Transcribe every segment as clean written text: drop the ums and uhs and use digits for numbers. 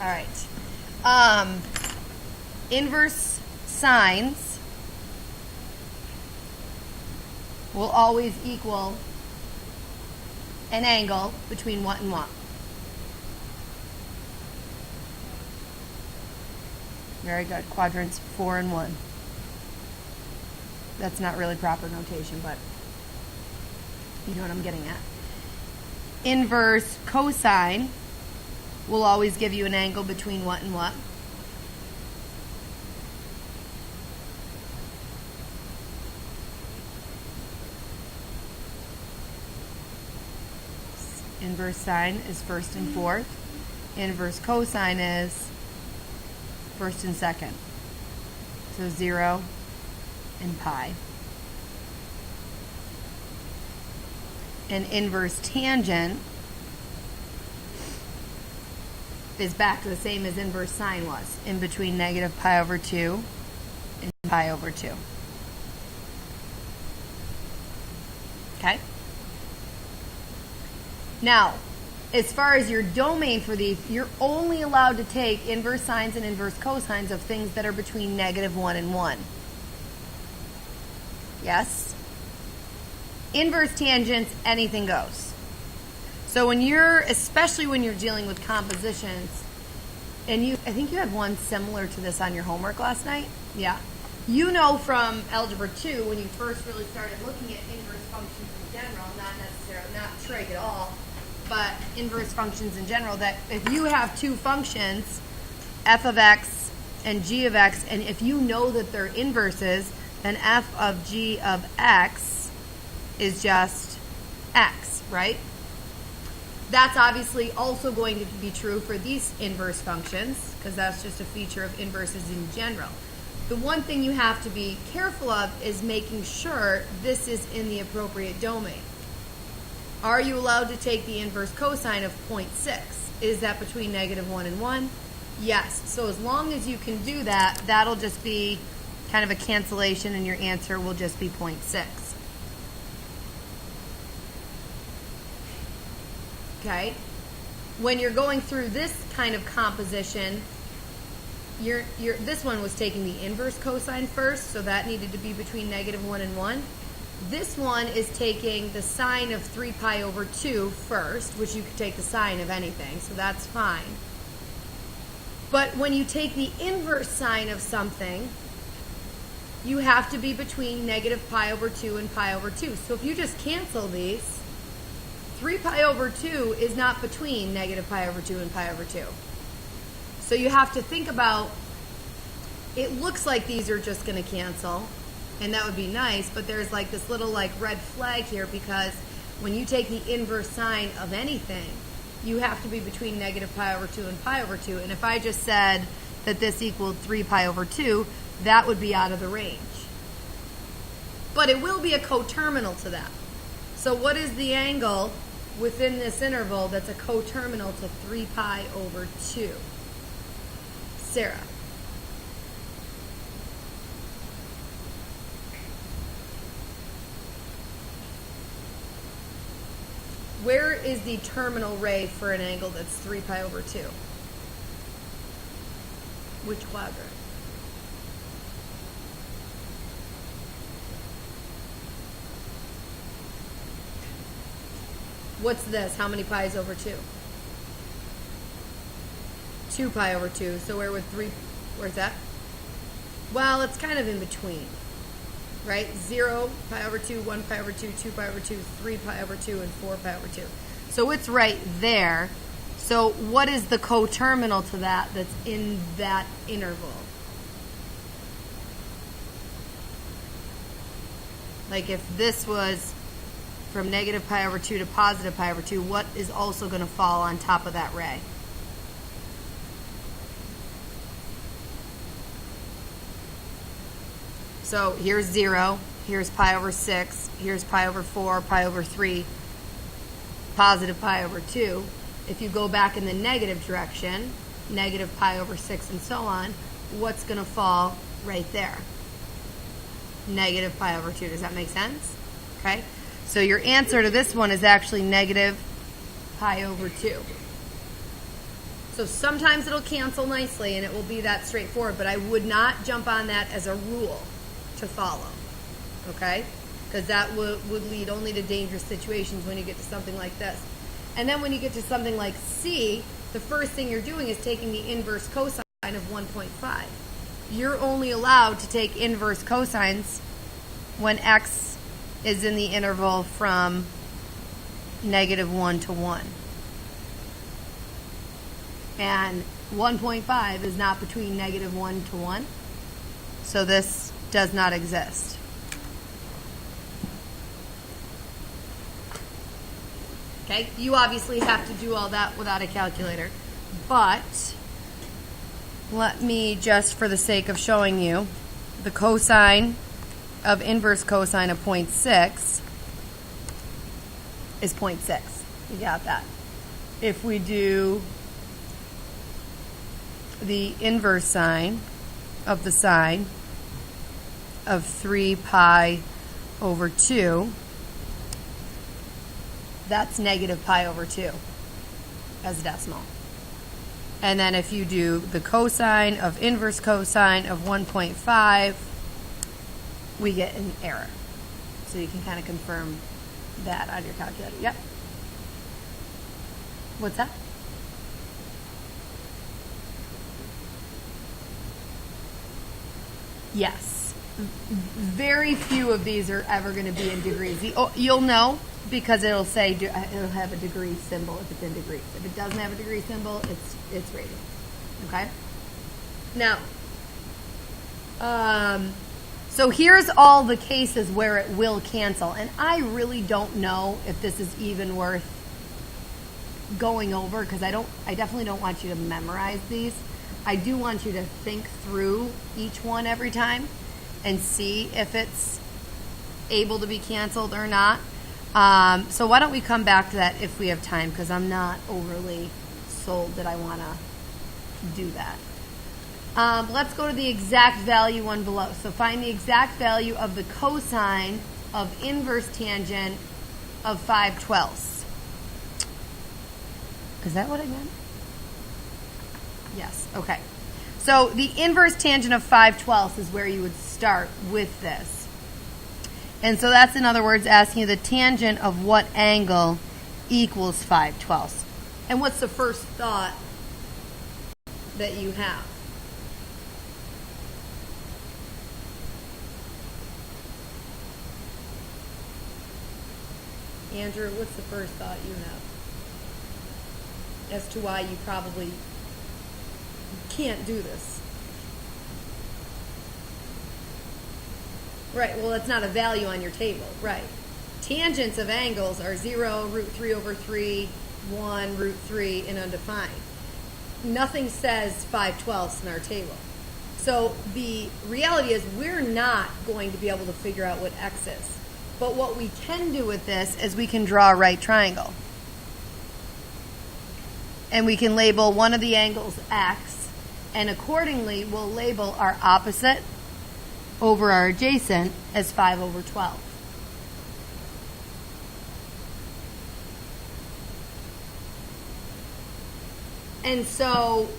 All right. Inverse sines will always equal an angle between what and what? Very good. Quadrants 4 and 1. That's not really proper notation, but you know what I'm getting at. Inverse cosine will always give you an angle between what and what? Inverse sine is first and fourth. Inverse cosine is first and second. So 0 and pi. And inverse tangent is back to the same as inverse sine was, in between negative pi over 2 and pi over 2. Okay? Now, as far as your domain for these, you're only allowed to take inverse sines and inverse cosines of things that are between negative 1 and 1. Yes? Inverse tangents, anything goes. So especially when you're dealing with compositions, and I think you had one similar to this on your homework last night. Yeah. You know from Algebra 2, when you first really started looking at inverse functions in general, not trig at all, but inverse functions in general, that if you have two functions, f of x and g of x, and if you know that they're inverses, then f of g of x is just x, right? That's obviously also going to be true for these inverse functions, because that's just a feature of inverses in general. The one thing you have to be careful of is making sure this is in the appropriate domain. Are you allowed to take the inverse cosine of 0.6? Is that between negative 1 and 1? Yes. So as long as you can do that, that'll just be kind of a cancellation, and your answer will just be 0.6. Okay? When you're going through this kind of composition, this one was taking the inverse cosine first, so that needed to be between negative 1 and 1. This one is taking the sine of 3 pi over 2 first, which you could take the sine of anything, so that's fine. But when you take the inverse sine of something, you have to be between negative pi over 2 and pi over 2. So if you just cancel these, 3 pi over 2 is not between negative pi over 2 and pi over 2. So you have to think about, it looks like these are just going to cancel, and that would be nice, but there's like this little like red flag here, because when you take the inverse sine of anything, you have to be between negative pi over 2 and pi over 2. And if I just said that this equaled 3 pi over 2, that would be out of the range. But it will be a coterminal to that. So what is the angle within this interval that's a coterminal to 3 pi over 2? Sarah. Where is the terminal ray for an angle that's 3 pi over 2? Which quadrant? What's this? How many pi's over 2? 2 pi over 2. So where would 3, where's that? Well, it's kind of in between, right? 0 pi over 2, 1 pi over 2, 2 pi over 2, 3 pi over 2, and 4 pi over 2. So it's right there. So what is the coterminal to that that's in that interval? Like if this was from negative pi over 2 to positive pi over 2, what is also going to fall on top of that ray? So here's 0, here's pi over 6, here's pi over 4, pi over 3, positive pi over 2. If you go back in the negative direction, negative pi over 6 and so on, what's going to fall right there? Negative pi over 2. Does that make sense? Okay? So your answer to this one is actually negative pi over 2. So sometimes it'll cancel nicely and it will be that straightforward, but I would not jump on that as a rule to follow, okay? Because that would lead only to dangerous situations when you get to something like this. And then when you get to something like C, the first thing you're doing is taking the inverse cosine of 1.5. You're only allowed to take inverse cosines when x is in the interval from -1 to 1. And 1.5 is not between -1 to 1, so this does not exist. Okay, you obviously have to do all that without a calculator, but let me just, for the sake of showing you, the cosine of inverse cosine of 0.6 is 0.6. You got that. If we do the inverse sine of the sine of 3 pi over 2, that's -pi/2 as a decimal. And then if you do the cosine of inverse cosine of 1.5, we get an error. So you can kind of confirm that on your calculator. Yep. What's that? Yes. Very few of these are ever going to be in degrees. You'll know because it'll say, it'll have a degree symbol if it's in degrees. If it doesn't have a degree symbol, it's radians. Okay? Now, so here's all the cases where it will cancel. And I really don't know if this is even worth going over because I definitely don't want you to memorize these. I do want you to think through each one every time and see if it's able to be canceled or not. So why don't we come back to that if we have time, because I'm not overly sold that I want to do that. Let's go to the exact value one below. So find the exact value of the cosine of inverse tangent of 5/12. Is that what I meant? Yes, okay. So the inverse tangent of 5/12 is where you would start with this. And so that's, in other words, asking you the tangent of what angle equals 5/12. And what's the first thought that you have? Andrew, what's the first thought you have as to why you probably can't do this? Right, well, it's not a value on your table, right. Tangents of angles are 0, √3/3, 1, √3, and undefined. Nothing says 5/12 in our table. So the reality is we're not going to be able to figure out what x is. But what we can do with this is we can draw a right triangle. And we can label one of the angles x, and accordingly we'll label our opposite over our adjacent as 5/12. And so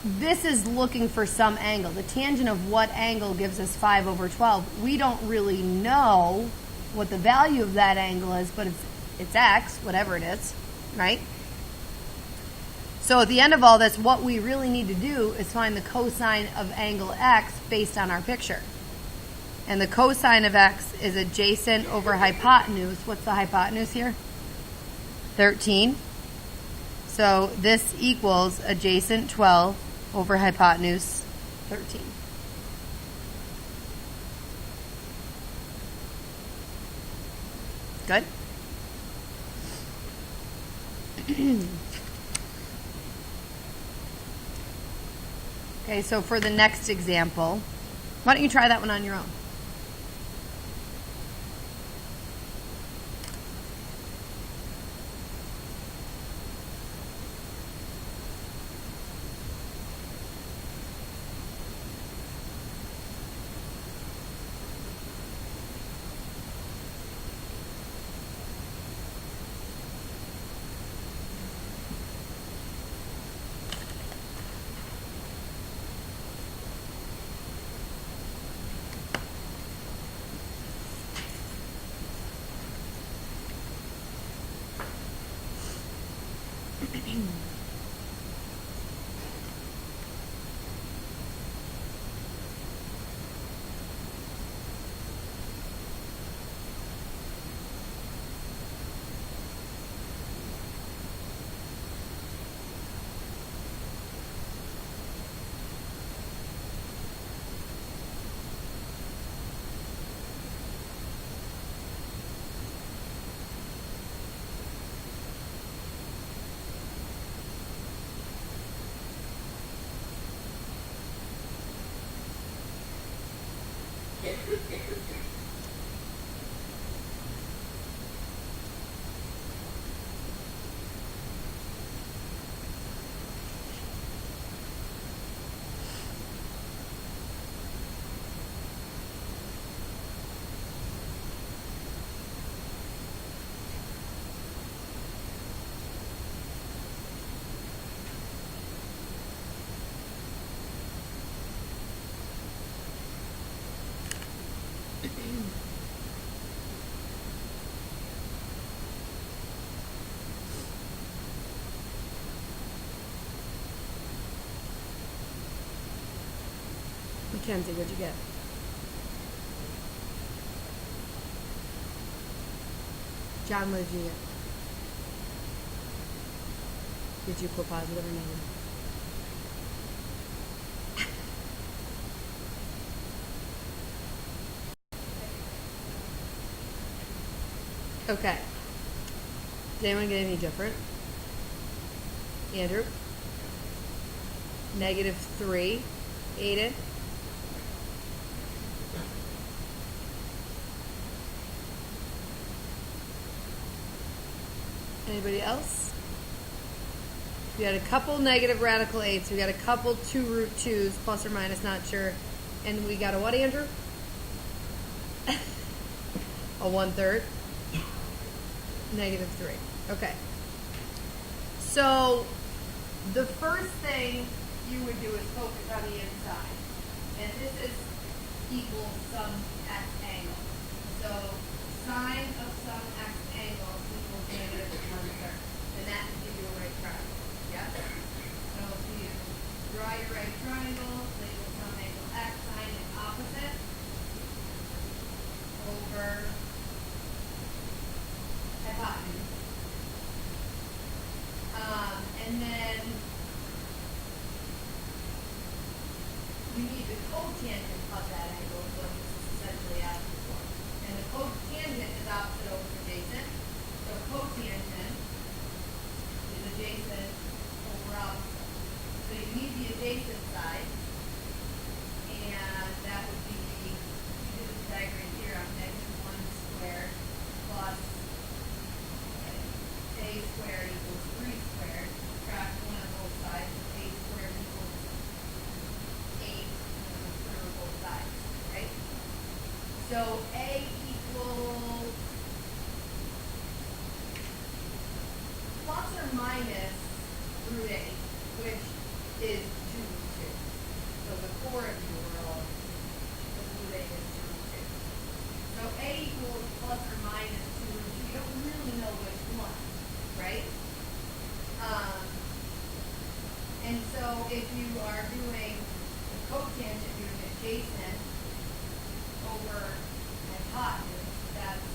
this is looking for some angle. The tangent of what angle gives us 5/12. We don't really know what the value of that angle is, but it's x, whatever it is, right? So at the end of all this, what we really need to do is find the cosine of angle x based on our picture. And the cosine of x is adjacent over hypotenuse. What's the hypotenuse here? 13. So this equals adjacent 12 over hypotenuse 13. Good? Okay, so for the next example, why don't you try that one on your own? Mackenzie, what'd you get? John, what did you get? Did you put positive or negative? Okay. Did anyone get any different? Andrew? -3. Aiden? Anybody else? We had a couple negative radical 8s. We got a couple 2√2s, plus or minus, not sure. And we got a what, Andrew? A 1/3. -3. Okay. So the first thing you would do is focus on the inside. And this is equals some x angle. So sine of some x angle equals -1/3. And that would give you a right triangle. Yes? So if you draw your right triangle, label some angle x, sine is opposite over hypotenuse. And then you need the cotangent of that angle, is what this is essentially asking for. And the cotangent is opposite over adjacent. So cotangent is adjacent over opposite. So you need the adjacent side. And that would be, you do the diagram here on -1 squared plus a squared equals 3 squared. Subtract 1 on both sides. A squared equals 8 on both sides. Right? So A equals plus or minus √8, which is 2√2. So the core of the world, the √8 is 2√2. So A equals plus or minus 2√2. You don't really know which one, right? And so if you are doing the cotangent, you're doing adjacent over hypotenuse, that's,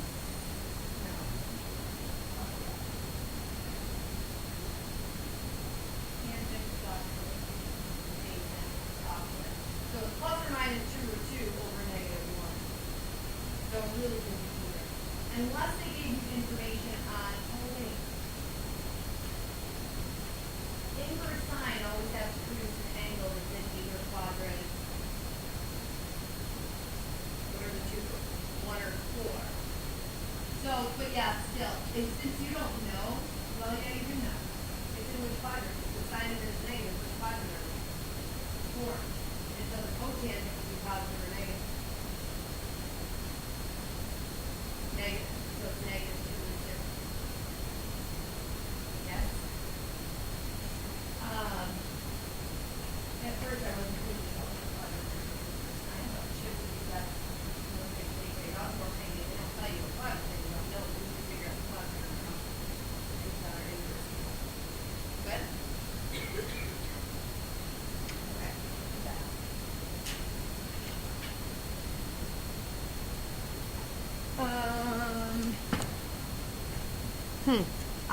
tangent plus adjacent opposite. So it's plus or minus 2√2 over -1. So it really can be either. Unless they gave you information on, inverse sine always has to produce an angle that's in either quadrant. What are the two? 1 or 4. So, but yeah, still, since you don't know, well, yeah, you do know. It's in which quadrant? The sine of it is negative, which quadrant are we? 4. And so the cotangent would be positive or negative. Negative. So it's -2√2. Yes? At first I wasn't really sure what the quadrant is. I thought it should be that they got more pain. They don't tell you what quadrant, they don't know. We can figure out the quadrant. It's our inverse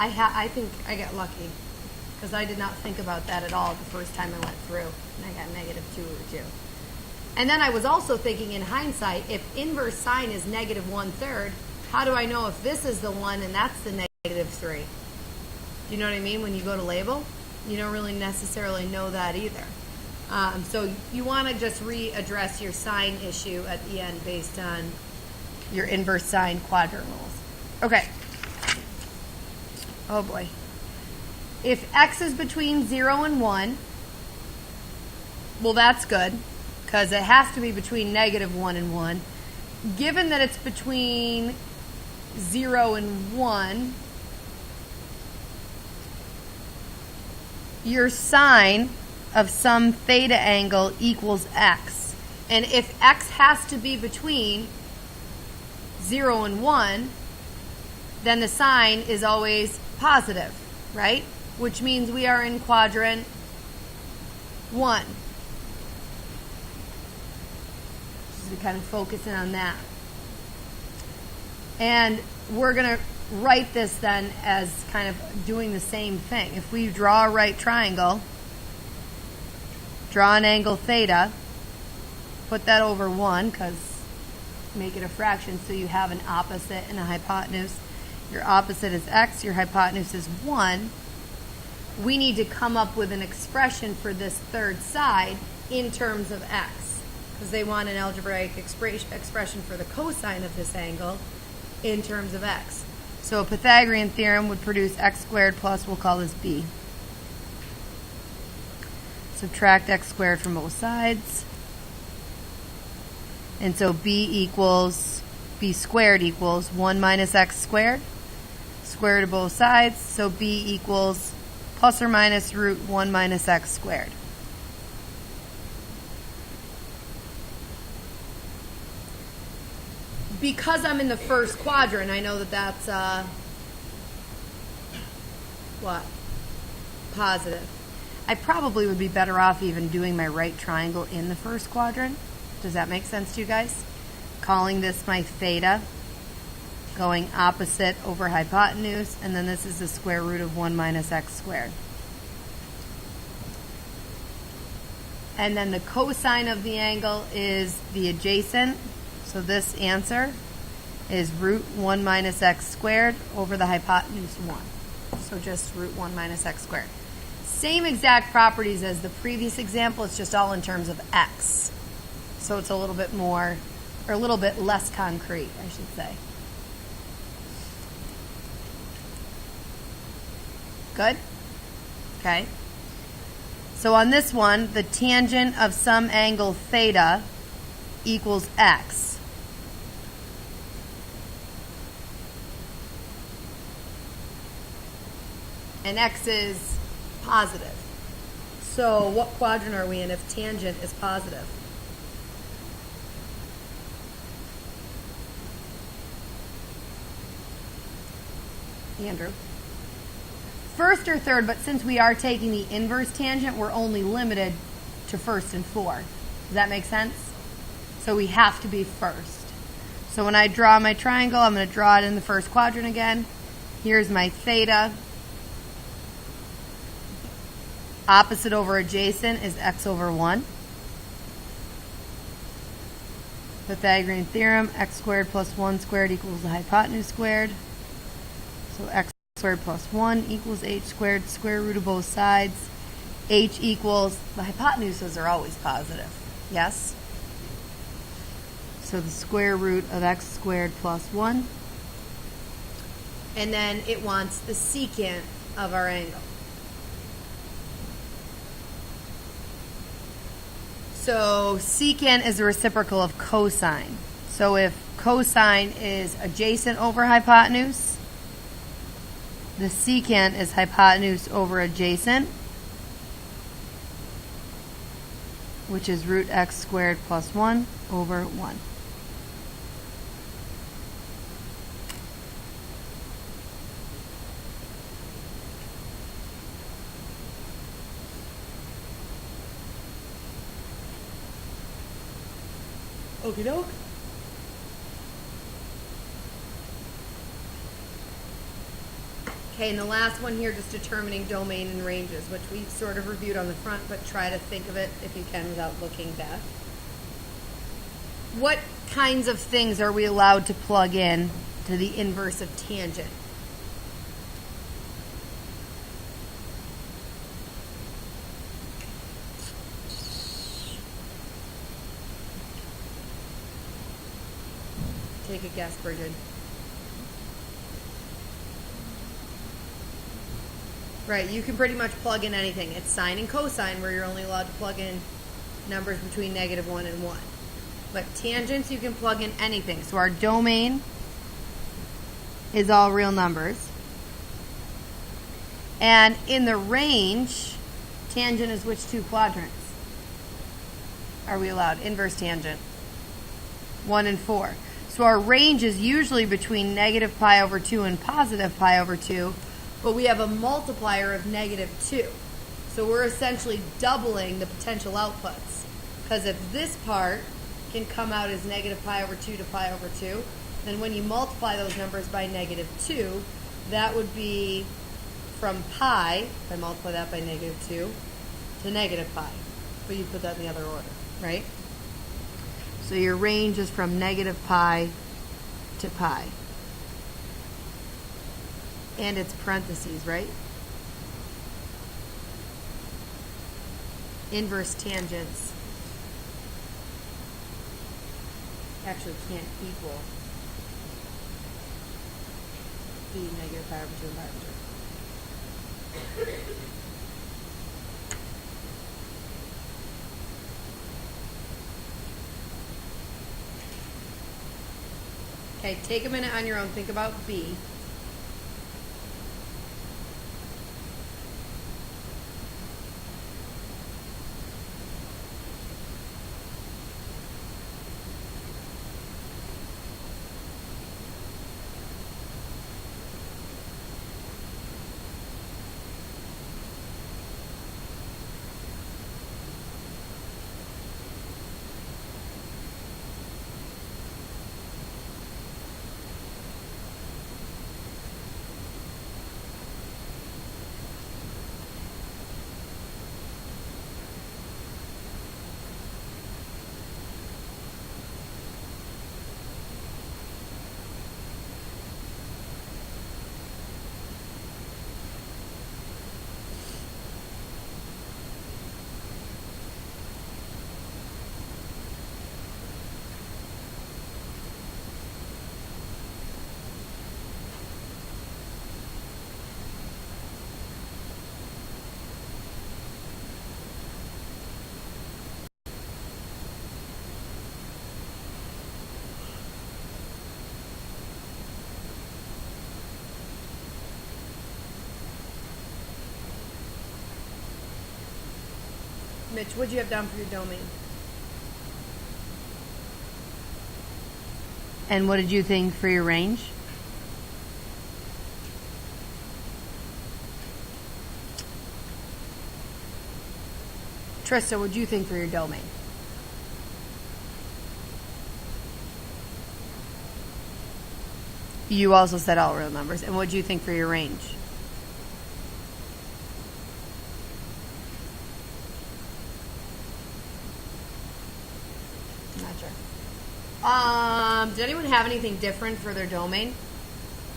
I think I got lucky because I did not think about that at all the first time I went through, and I got -2/2. And then I was also thinking in hindsight, if inverse sine is -1/3, how do I know if this is the one and that's the -3? Do you know what I mean? When you go to label, you don't really necessarily know that either. So you want to just readdress your sine issue at the end based on your inverse sine quadrant rules. Okay. Oh boy. If x is between 0 and 1, well, that's good because it has to be between -1 and 1. Given that it's between 0 and 1, your sine of some theta angle equals x. And if x has to be between 0 and 1, then the sine is always positive, right? Which means we are in quadrant 1. Just kind of focusing on that. And we're going to write this then as kind of doing the same thing. If we draw a right triangle, draw an angle theta, put that over 1 because make it a fraction so you have an opposite and a hypotenuse. Your opposite is x, your hypotenuse is 1. We need to come up with an expression for this third side in terms of x because they want an algebraic expression for the cosine of this angle in terms of x. So a Pythagorean theorem would produce x squared plus, we'll call this b. Subtract x squared from both sides. And so b squared equals 1 minus x squared. Square root of both sides. So b equals plus or minus root 1 minus x squared. Because I'm in the first quadrant, I know that that's what? Positive. I probably would be better off even doing my right triangle in the first quadrant. Does that make sense to you guys? Calling this my theta, going opposite over hypotenuse, and then this is the square root of 1 minus x squared. And then the cosine of the angle is the adjacent. So this answer is root 1 minus x squared over the hypotenuse 1. So just root 1 minus x squared. Same exact properties as the previous example, it's just all in terms of x. So it's a little bit more, or a little bit less concrete, I should say. Good? Okay. So on this one, the tangent of some angle theta equals x. And x is positive. So what quadrant are we in if tangent is positive? Andrew? First or third, but since we are taking the inverse tangent, we're only limited to first and fourth. Does that make sense? So we have to be first. So when I draw my triangle, I'm going to draw it in the first quadrant again. Here's my theta. Opposite over adjacent is x over 1. Pythagorean theorem, x squared plus 1 squared equals the hypotenuse squared. So x squared plus 1 equals h squared, square root of both sides. H equals, the hypotenuses are always positive, yes? So the square root of x squared plus 1. And then it wants the secant of our angle. So secant is the reciprocal of cosine. So if cosine is adjacent over hypotenuse, the secant is hypotenuse over adjacent, which is root x squared plus 1 over 1. Okie doke. Okay, and the last one here, just determining domain and ranges, which we sort of reviewed on the front, but try to think of it if you can without looking back. What kinds of things are we allowed to plug in to the inverse of tangent? Take a guess, Bridget. Right, you can pretty much plug in anything. It's sine and cosine where you're only allowed to plug in numbers between -1 and 1. But tangents, you can plug in anything. So our domain is all real numbers. And in the range, tangent is which two quadrants are we allowed? Inverse tangent. 1 and 4. So our range is usually between -π/2 and +π/2. But we have a multiplier of -2. So we're essentially doubling the potential outputs. Because if this part can come out as -π/2 to π/2, then when you multiply those numbers by -2, that would be from pi, if I multiply that by -2, to -π. But you put that in the other order, right? So your range is from -π to pi. And it's parentheses, right? Inverse tangents actually can't equal the -π/2 and π/2. Okay, take a minute on your own. Think about B. Mitch, what do you have down for your domain? And what did you think for your range? Trista, what do you think for your domain? You also said all real numbers. And what do you think for your range? Not sure. Did anyone have anything different for their domain?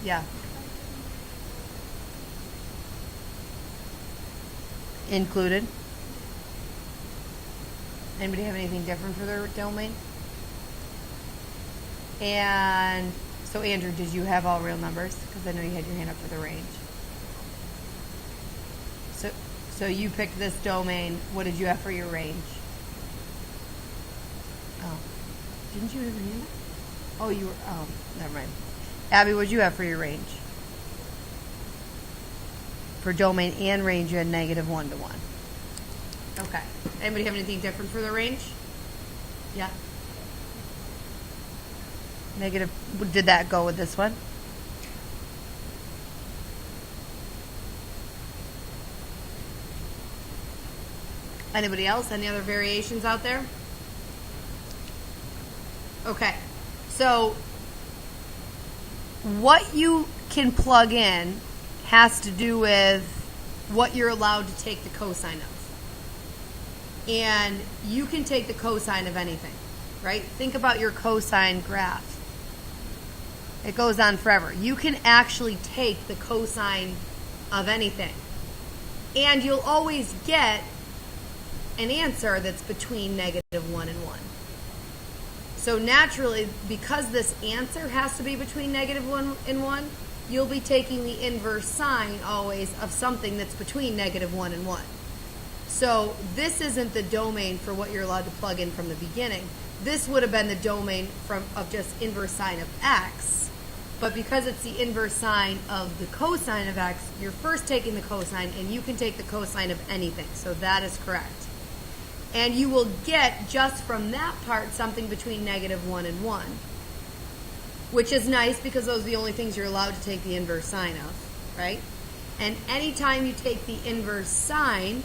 Yeah. Included. Anybody have anything different for their domain? And so, Andrew, did you have all real numbers? Because I know you had your hand up for the range. So you picked this domain. What did you have for your range? Oh, didn't you have your hand up? Oh, you were. Oh, never mind. Abby, what did you have for your range? For domain and range, you had -1 to 1. Okay. Anybody have anything different for the range? Yeah. Negative. Did that go with this one? Anybody else? Any other variations out there? Okay. So what you can plug in has to do with what you're allowed to take the cosine of. And you can take the cosine of anything, right? Think about your cosine graph. It goes on forever. You can actually take the cosine of anything. And you'll always get an answer that's between -1 and 1. So naturally, because this answer has to be between -1 and 1, you'll be taking the inverse sine always of something that's between -1 and 1. So this isn't the domain for what you're allowed to plug in from the beginning. This would have been the domain of just inverse sine of x. But because it's the inverse sine of the cosine of x, you're first taking the cosine, and you can take the cosine of anything. So that is correct. And you will get, just from that part, something between -1 and 1, which is nice because those are the only things you're allowed to take the inverse sine of, right? And anytime you take the inverse sine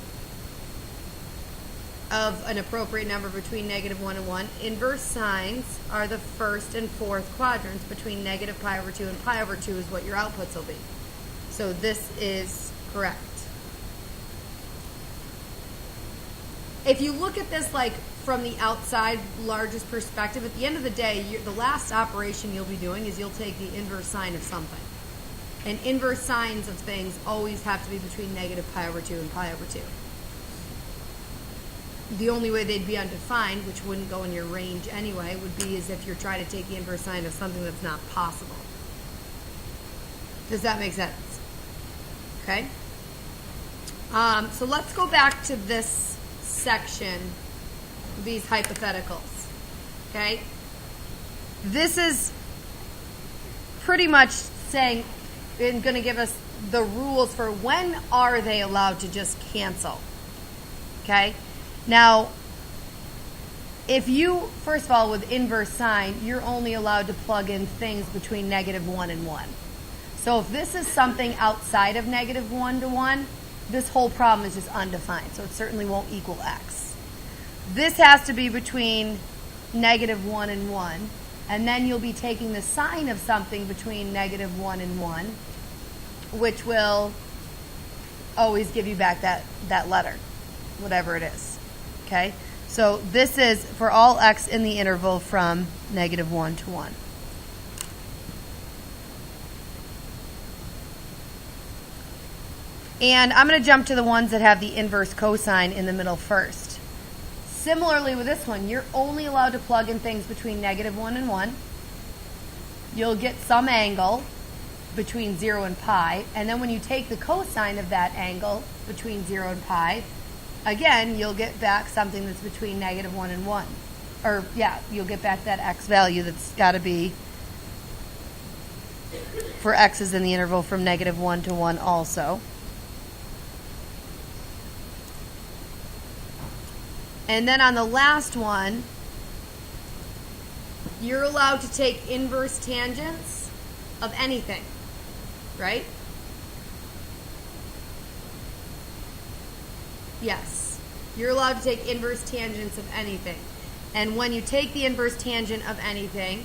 of an appropriate number between -1 and 1, inverse sines are the first and fourth quadrants. Between -π/2 and π/2 is what your outputs will be. So this is correct. If you look at this like from the outside largest perspective, at the end of the day, the last operation you'll be doing is you'll take the inverse sine of something. And inverse sines of things always have to be between -π/2 and π/2. The only way they'd be undefined, which wouldn't go in your range anyway, would be as if you're trying to take the inverse sine of something that's not possible. Does that make sense? Okay? So let's go back to this section, these hypotheticals. Okay? This is pretty much saying, and going to give us the rules for when are they allowed to just cancel. Okay? Now, if you, first of all, with inverse sine, you're only allowed to plug in things between -1 and 1. So if this is something outside of -1 to 1, this whole problem is just undefined. So it certainly won't equal x. This has to be between -1 and 1. And then you'll be taking the sine of something between -1 and 1, which will always give you back that letter, whatever it is. Okay, so this is for all x in the interval from -1 to 1. And I'm going to jump to the ones that have the inverse cosine in the middle first. Similarly with this one, you're only allowed to plug in things between -1 and 1. You'll get some angle between 0 and pi, and then when you take the cosine of that angle between 0 and pi, again, you'll get back something that's between -1 and 1. Or, yeah, you'll get back that x value that's got to be for x's in the interval from -1 to 1 also. And then on the last one, you're allowed to take inverse tangents of anything, right? Yes, you're allowed to take inverse tangents of anything. And when you take the inverse tangent of anything,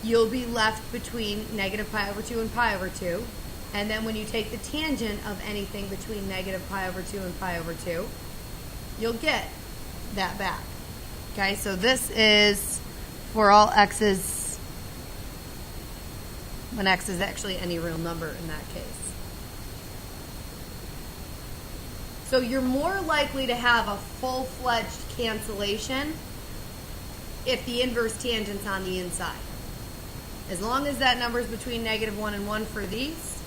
you'll be left between -π/2 and pi/2. And then when you take the tangent of anything between -π/2 and pi/2, you'll get that back. Okay, so this is for all x's, when x is actually any real number in that case. So you're more likely to have a full-fledged cancellation if the inverse tangent's on the inside. As long as that number is between -1 and 1 for these,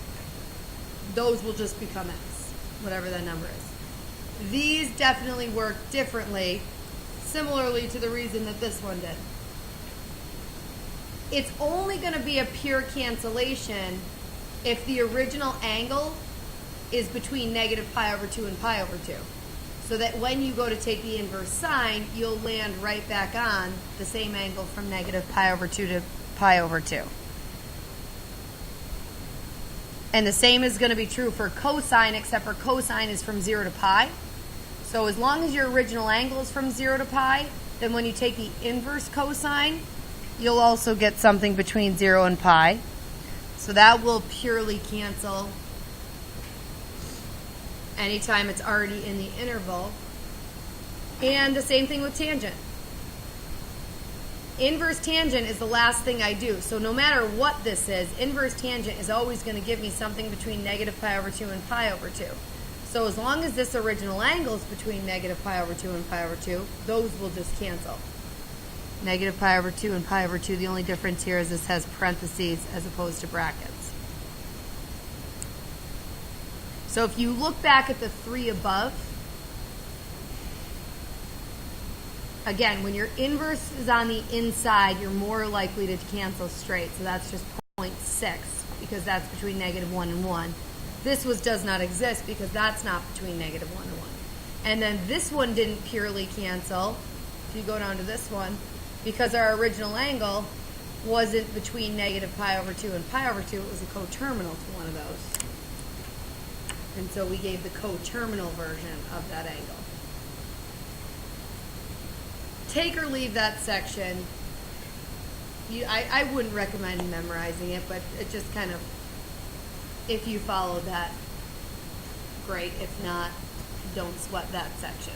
those will just become x, whatever that number is. These definitely work differently, similarly to the reason that this one did. It's only going to be a pure cancellation if the original angle is between -π/2 and pi/2. So that when you go to take the inverse sine, you'll land right back on the same angle from -π/2 to pi/2. And the same is going to be true for cosine, except for cosine is from 0 to pi. So as long as your original angle is from 0 to pi, then when you take the inverse cosine, you'll also get something between 0 and pi. So that will purely cancel anytime it's already in the interval. And the same thing with tangent. Inverse tangent is the last thing I do. So no matter what this is, inverse tangent is always going to give me something between negative pi over 2 and pi over 2. So as long as this original angle is between negative pi over 2 and pi over 2, those will just cancel. Negative pi over 2 and pi over 2, the only difference here is this has parentheses as opposed to brackets. So if you look back at the 3 above, again, when your inverse is on the inside, you're more likely to cancel straight. So that's just 0.6 because that's between negative 1 and 1. This does not exist because that's not between negative 1 and 1. And then this one didn't purely cancel. If you go down to this one, because our original angle wasn't between negative pi over 2 and pi over 2, it was a coterminal to one of those. And so we gave the coterminal version of that angle. Take or leave that section. I wouldn't recommend memorizing it, but it just kind of, if you follow that, great. If not, don't sweat that section.